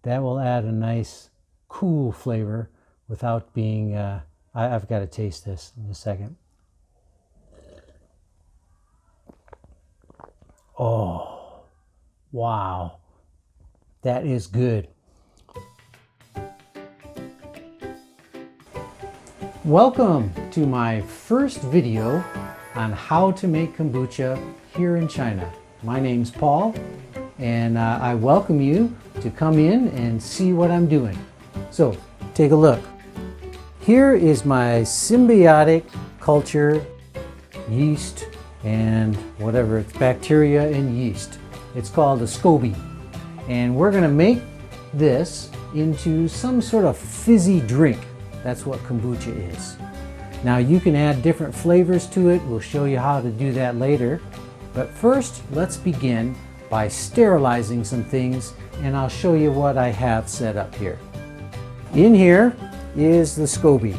That will add a nice cool flavor without being, I've got to taste this in a second. Oh, wow. That is good. Welcome to my first video on how to make kombucha here in China. My name's Paul, and I welcome you to come in and see what I'm doing. So, take a look. Here is my symbiotic culture yeast and whatever, it's bacteria and yeast. It's called a SCOBY. And we're gonna make this into some sort of fizzy drink. That's what kombucha is. Now you can add different flavors to it. We'll show you how to do that later. But first, let's begin by sterilizing some things, and I'll show you what I have set up here. In here is the SCOBY.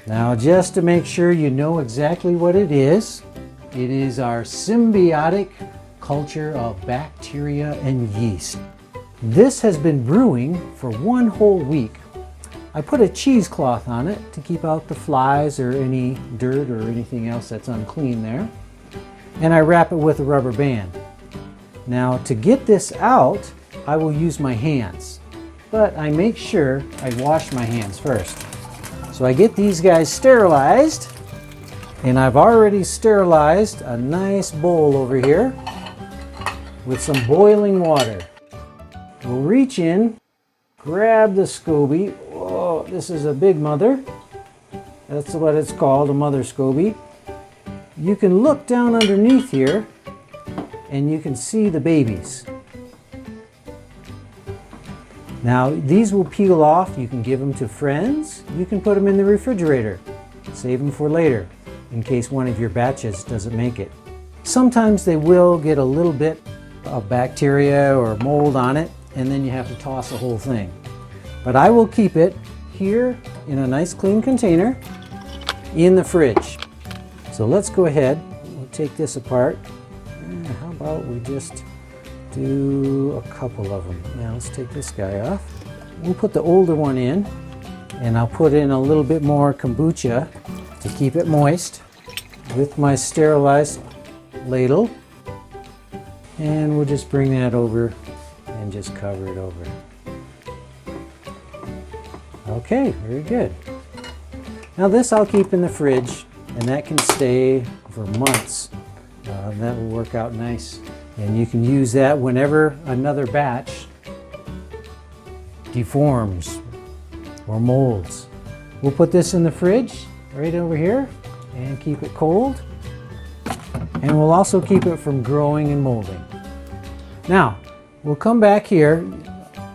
Now just to make sure you know exactly what it is our symbiotic culture of bacteria and yeast. This has been brewing for 1 whole week. I put a cheesecloth on it to keep out the flies or any dirt or anything else that's unclean there. And I wrap it with a rubber band. Now to get this out, I will use my hands. But I make sure I wash my hands first. So I get these guys sterilized, and I've already sterilized a nice bowl over here with some boiling water. We'll reach in, grab the SCOBY. Whoa, this is a big mother. That's what it's called, a mother SCOBY. You can look down underneath here and you can see the babies. Now these will peel off. You can give them to friends. You can put them in the refrigerator. Save them for later in case one of your batches doesn't make it. Sometimes they will get a little bit of bacteria or mold on it, and then you have to toss the whole thing. But I will keep it here in a nice clean container in the fridge. So let's go ahead, we'll take this apart. How about we just do a couple of them. Now let's take this guy off. We'll put the older one in, and I'll put in a little bit more kombucha to keep it moist with my sterilized ladle. And we'll just bring that over and just cover it over. Okay, very good. Now this I'll keep in the fridge, and that can stay for months. That will work out nice. And you can use that whenever another batch deforms or molds. We'll put this in the fridge right over here and keep it cold. And we'll also keep it from growing and molding. Now, we'll come back here.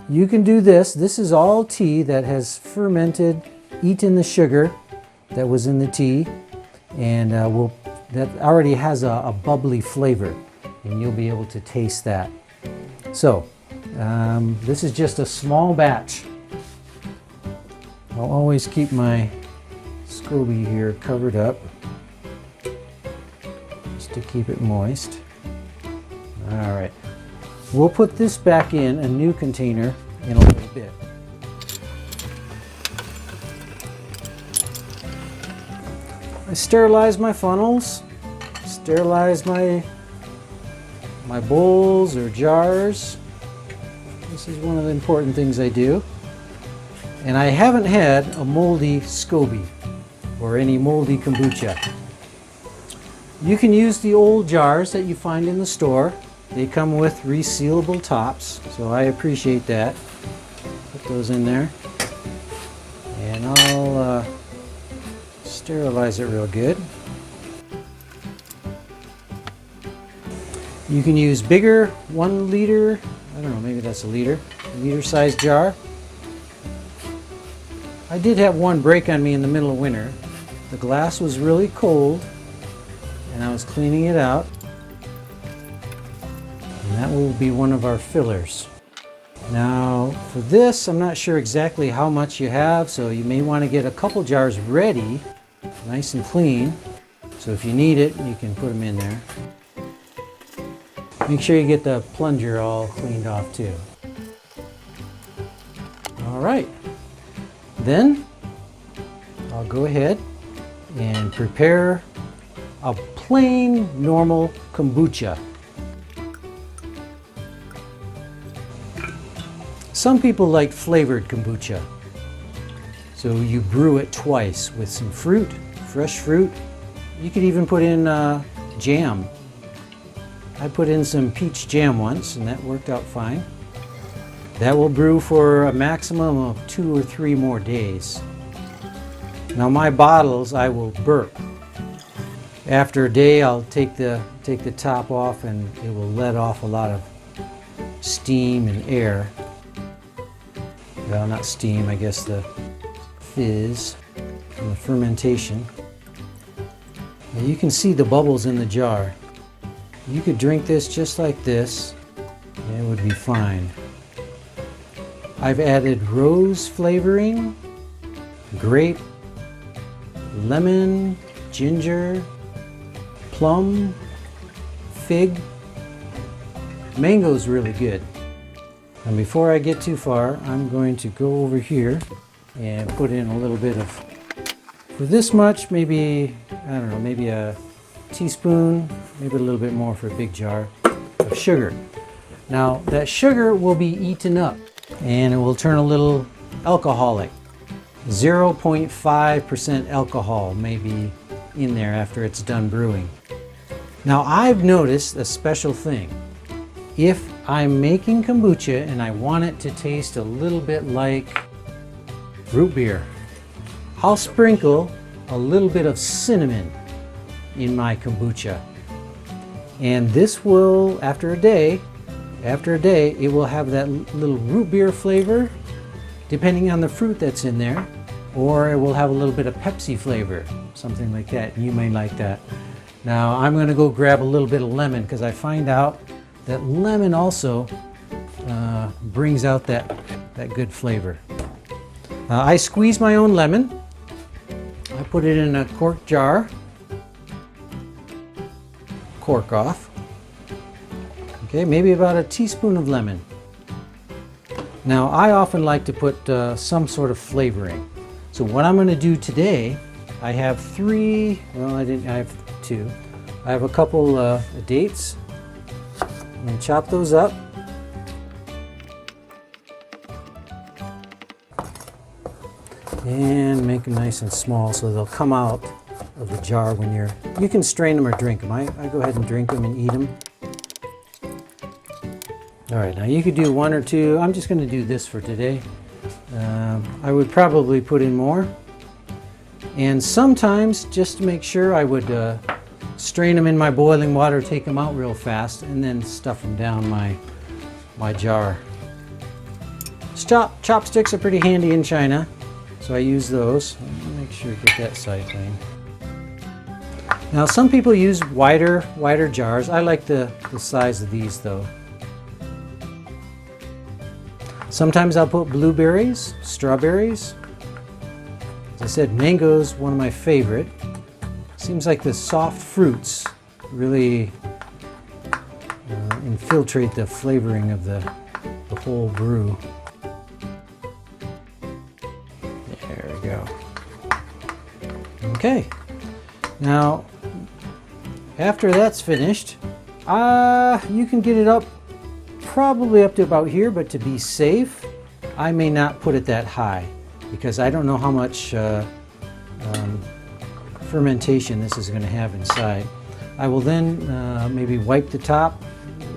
You can do this. This is all tea that has fermented, eaten the sugar that was in the tea, and that already has a bubbly flavor, and you'll be able to taste that. So, this is just a small batch. I'll always keep my SCOBY here covered up just to keep it moist. All right. We'll put this back in a new container in a little bit. I sterilize my funnels, sterilize my bowls or jars. This is one of the important things I do. And I haven't had a moldy SCOBY or any moldy kombucha. You can use the old jars that you find in the store. They come with resealable tops, so I appreciate that. Put those in there. And I'll sterilize it real good. You can use bigger 1 liter, I don't know, maybe that's a liter size jar. I did have one break on me in the middle of winter. The glass was really cold and I was cleaning it out. And that will be one of our fillers. Now for this, I'm not sure exactly how much you have, so you may want to get a couple jars ready, nice and clean. So if you need it, you can put them in there. Make sure you get the plunger all cleaned off too. All right, then I'll go ahead and prepare a plain normal kombucha. Some people like flavored kombucha, so you brew it twice with some fruit, fresh fruit. You could even put in jam. I put in some peach jam once and that worked out fine. That will brew for a maximum of 2 or 3 more days. Now my bottles I will burp. After a day I'll take the top off and it will let off a lot of steam and air. Well, not steam, I guess the fizz from the fermentation. Now you can see the bubbles in the jar. You could drink this just like this and it would be fine. I've added rose flavoring, grape, lemon, ginger, plum, fig. Mango's really good. And before I get too far, I'm going to go over here and put in a little bit of, for this much, maybe, I don't know, maybe a teaspoon, maybe a little bit more for a big jar of sugar. Now that sugar will be eaten up and it will turn a little alcoholic. 0.5% alcohol may be in there after it's done brewing. Now I've noticed a special thing. If I'm making kombucha and I want it to taste a little bit like root beer, I'll sprinkle a little bit of cinnamon in my kombucha. And this will, after a day, it will have that little root beer flavor, depending on the fruit that's in there, or it will have a little bit of Pepsi flavor, something like that. You may like that. Now I'm going to go grab a little bit of lemon because I find out that lemon also brings out that good flavor. I squeeze my own lemon. I put it in a cork jar. Cork off. Okay, maybe about a teaspoon of lemon. Now I often like to put some sort of flavoring. So what I'm going to do today, I have 3, well I have 2. I have a couple dates. I'm going to chop those up. And make them nice and small so they'll come out of the jar when you can strain them or drink them. I go ahead and drink them and eat them. All right, now you could do 1 or 2. I'm just going to do this for today. I would probably put in more. And sometimes, just to make sure, I would strain them in my boiling water, take them out real fast, and then stuff them down my jar. Chopsticks are pretty handy in China, so I use those. Make sure to get that side clean. Now some people use wider jars. I like the size of these though. Sometimes I'll put blueberries, strawberries. As I said, mango's one of my favorite. Seems like the soft fruits really infiltrate the flavoring of the whole brew. There we go. Okay. Now, after that's finished, you can get it up probably up to about here, but to be safe, I may not put it that high because I don't know how much fermentation this is going to have inside. I will then maybe wipe the top.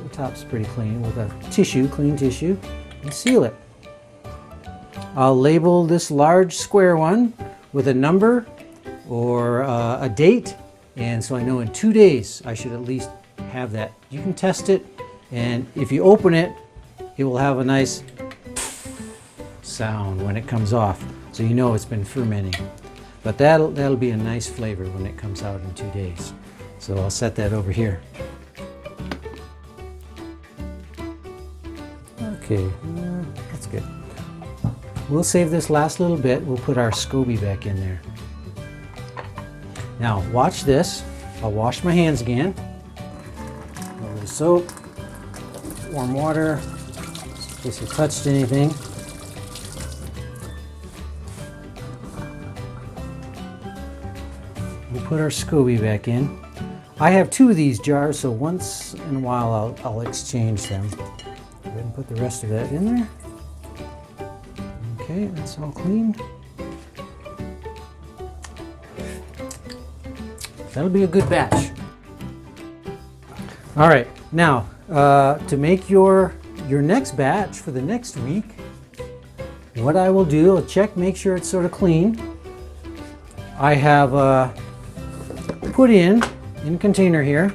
The top's pretty clean with a tissue, clean tissue, and seal it. I'll label this large square one with a number or a date, and so I know in 2 days I should at least have that. You can test it, and if you open it, it will have a nice sound when it comes off, so you know it's been fermenting. But that'll be a nice flavor when it comes out in 2 days. So I'll set that over here. Okay, that's good. We'll save this last little bit. We'll put our SCOBY back in there. Now watch this. I'll wash my hands again. A little bit of soap, warm water, in case you touched anything. put our SCOBY back in. I have 2 of these jars, so once in a while I'll exchange them. Go ahead and put the rest of that in there. Okay, that's all clean. That'll be a good batch. All right, now to make your next batch for the next week, what I will do, I'll check, make sure it's sort of clean. I have put in container here,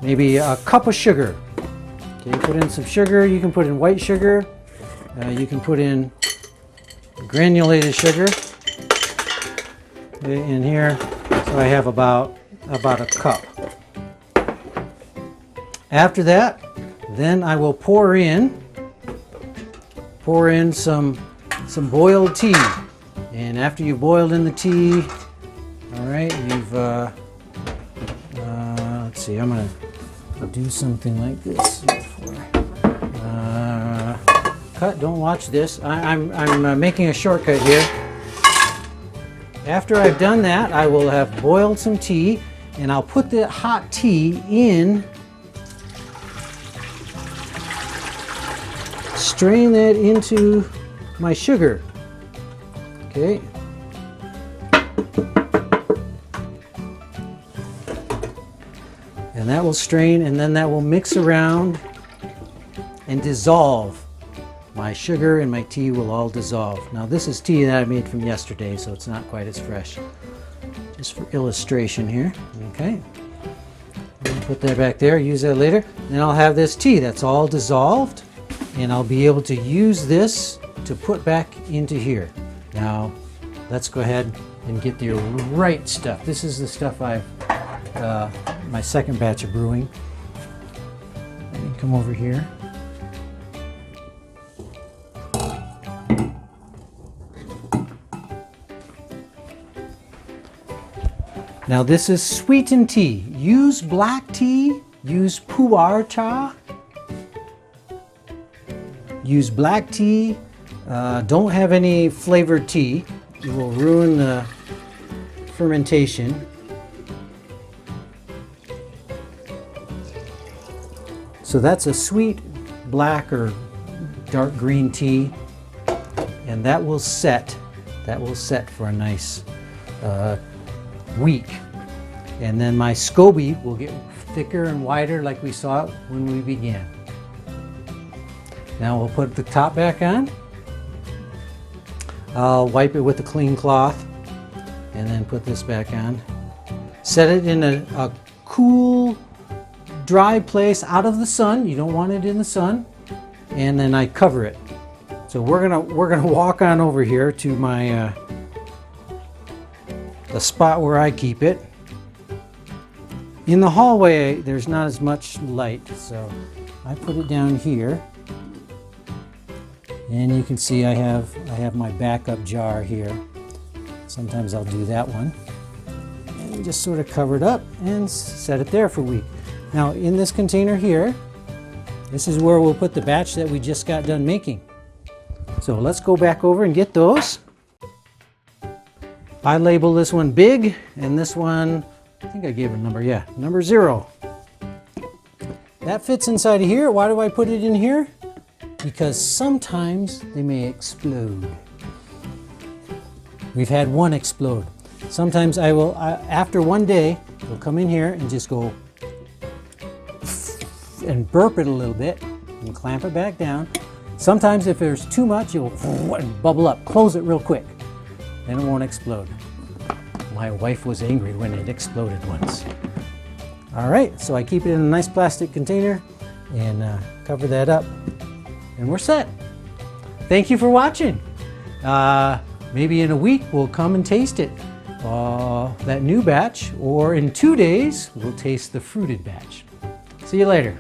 maybe a cup of sugar. Okay, put in some sugar. You can put in white sugar. You can put in granulated sugar in here. So I have about a cup. After that, then I will pour in some boiled tea. And after you've boiled in the tea, all right, you've let's see, I'm gonna do something like this. Cut, don't watch this. I'm making a shortcut here. After I've done that, I will have boiled some tea, and I'll put the hot tea in, strain that into my sugar. Okay. And that will strain, and then that will mix around and dissolve. My sugar and my tea will all dissolve. Now this is tea that I made from yesterday, so it's not quite as fresh. Just for illustration here. Okay. I'll put that back there, use that later. Then I'll have this tea that's all dissolved, and I'll be able to use this to put back into here. Now, let's go ahead and get the right stuff. This is the stuff I've, my second batch of brewing. Let me come over here. Now this is sweetened tea. Use black tea, use pu'er cha. Use black tea. Don't have any flavored tea. It will ruin the fermentation. So that's a sweet black or dark green tea, and that will set for a nice week. And then my SCOBY will get thicker and wider like we saw it when we began. Now we'll put the top back on. I'll wipe it with a clean cloth and then put this back on. Set it in a cool, dry place out of the sun. You don't want it in the sun. And then I cover it. So we're gonna walk on over here to my the spot where I keep it. In the hallway, there's not as much light, so I put it down here. And you can see I have my backup jar here. Sometimes I'll do that one. And just sort of cover it up and set it there for a week. Now in this container here, this is where we'll put the batch that we just got done making. So let's go back over and get those. I label this one big, and this one, I think I gave it a number, yeah, number 0. That fits inside of here. Why do I put it in here? Because sometimes they may explode. We've had one explode. Sometimes I will, after one day, we'll come in here and just go and burp it a little bit and clamp it back down. Sometimes if there's too much, it will bubble up. Close it real quick, then it won't explode. My wife was angry when it exploded once. All right, so I keep it in a nice plastic container and cover that up, and we're set. Thank you for watching. Maybe in a week we'll come and taste it, that new batch, or in 2 days we'll taste the fruited batch. See you later.